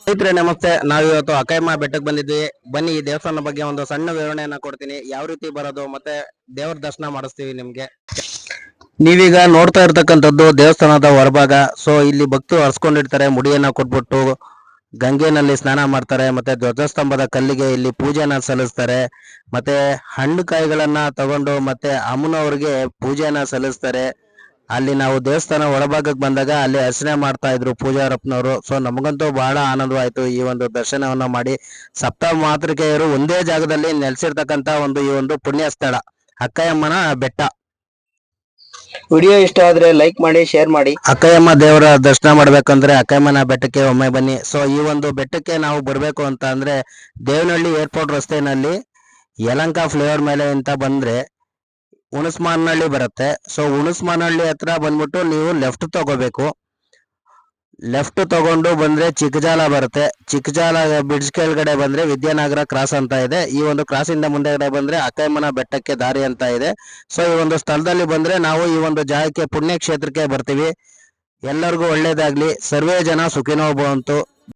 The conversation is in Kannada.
ಸ್ನೇಹಿತರೆ ನಮಸ್ತೆ. ನಾವಿವತ್ತು ಅಕೈಮ ಬೆಟ್ಟಕ್ಕೆ ಬಂದಿದ್ವಿ. ಬನ್ನಿ ಈ ದೇವಸ್ಥಾನ ಬಗ್ಗೆ ಒಂದು ಸಣ್ಣ ವಿವರಣೆಯನ್ನ ಕೊಡ್ತೀನಿ, ಯಾವ ರೀತಿ ಬರೋದು ಮತ್ತೆ ದೇವರ ದರ್ಶನ ಮಾಡಿಸ್ತೀವಿ ನಿಮ್ಗೆ. ನೀವೀಗ ನೋಡ್ತಾ ಇರ್ತಕ್ಕಂಥದ್ದು ದೇವಸ್ಥಾನದ ಹೊರಭಾಗ. ಸೊ ಇಲ್ಲಿ ಭಕ್ತರು ಹರ್ಸ್ಕೊಂಡಿರ್ತಾರೆ, ಮುಡಿಯನ್ನ ಕೊಟ್ಬಿಟ್ಟು ಗಂಗೆನಲ್ಲಿ ಸ್ನಾನ ಮಾಡ್ತಾರೆ, ಮತ್ತೆ ಧ್ವಜಸ್ತಂಭದ ಕಲ್ಲಿಗೆ ಇಲ್ಲಿ ಪೂಜೆನ ಸಲ್ಲಿಸ್ತಾರೆ, ಮತ್ತೆ ಹಣ್ಣು ಕಾಯಿಗಳನ್ನ ತಗೊಂಡು ಮತ್ತೆ ಅಮ್ಮನವ್ರಿಗೆ ಪೂಜೆನ ಸಲ್ಲಿಸ್ತಾರೆ. ಅಲ್ಲಿ ನಾವು ದೇವಸ್ಥಾನ ಒಳಭಾಗಕ್ಕೆ ಬಂದಾಗ ಅಲ್ಲಿ ಅರ್ಚನೆ ಮಾಡ್ತಾ ಇದ್ರು ಪೂಜಾರಪ್ಪನವರು. ಸೊ ನಮಗಂತೂ ಬಹಳ ಆನಂದವಾಯ್ತು ಈ ಒಂದು ದರ್ಶನವನ್ನ ಮಾಡಿ. ಸಪ್ತ ಮಾತೃಕೆಯರು ಒಂದೇ ಜಾಗದಲ್ಲಿ ನೆಲೆಸಿರ್ತಕ್ಕಂತ ಈ ಒಂದು ಪುಣ್ಯ ಸ್ಥಳ ಅಕ್ಕಯ್ಯಮ್ಮನ ಬೆಟ್ಟ. ವಿಡಿಯೋ ಇಷ್ಟ ಆದ್ರೆ ಲೈಕ್ ಮಾಡಿ, ಶೇರ್ ಮಾಡಿ. ಅಕ್ಕಯ್ಯಮ್ಮ ದೇವರ ದರ್ಶನ ಮಾಡ್ಬೇಕಂದ್ರೆ ಅಕ್ಕಯ್ಯಮ್ಮನ ಬೆಟ್ಟಕ್ಕೆ ಒಮ್ಮೆ ಬನ್ನಿ. ಸೊ ಈ ಒಂದು ಬೆಟ್ಟಕ್ಕೆ ನಾವು ಬರ್ಬೇಕು ಅಂತ ಅಂದ್ರೆ ದೇವನಹಳ್ಳಿ ಏರ್ಪೋರ್ಟ್ ರಸ್ತೆನಲ್ಲಿ ಯಲಂಕ ಫ್ಲೇವರ್ ಮೇಲೆ ಅಂತ ಬಂದ್ರೆ ಹುಣಸ್ಮಾನಹಳ್ಳಿ ಬರುತ್ತೆ. ಸೊ ಹುಣಸ್ಮಾನಹಳ್ಳಿ ಹತ್ರ ಬಂದ್ಬಿಟ್ಟು ನೀವು ಲೆಫ್ಟ್ ತಗೋಬೇಕು. ಲೆಫ್ಟ್ ತಗೊಂಡು ಬಂದ್ರೆ ಚಿಕ್ಕಜಾಲ ಬರುತ್ತೆ. ಚಿಕ್ಕಜಾಲ ಬ್ರಿಡ್ಜ್ ಕೆಳಗಡೆ ಬಂದ್ರೆ ವಿದ್ಯಾನಗರ ಕ್ರಾಸ್ ಅಂತ ಇದೆ. ಈ ಒಂದು ಕ್ರಾಸ್ ಇಂದ ಮುಂದೆಗಡೆ ಬಂದ್ರೆ ಅಕ್ಕಯ್ಯಮ್ಮನ ಬೆಟ್ಟಕ್ಕೆ ದಾರಿ ಅಂತ ಇದೆ. ಸೊ ಈ ಒಂದು ಸ್ಥಳದಲ್ಲಿ ಬಂದ್ರೆ ನಾವು ಈ ಒಂದು ಜಾಗಕ್ಕೆ ಪುಣ್ಯ ಕ್ಷೇತ್ರಕ್ಕೆ ಬರ್ತೀವಿ. ಎಲ್ಲರಿಗೂ ಒಳ್ಳೇದಾಗ್ಲಿ. ಸರ್ವೇ ಜನ ಸುಖಿನೋ ಭವಂತು.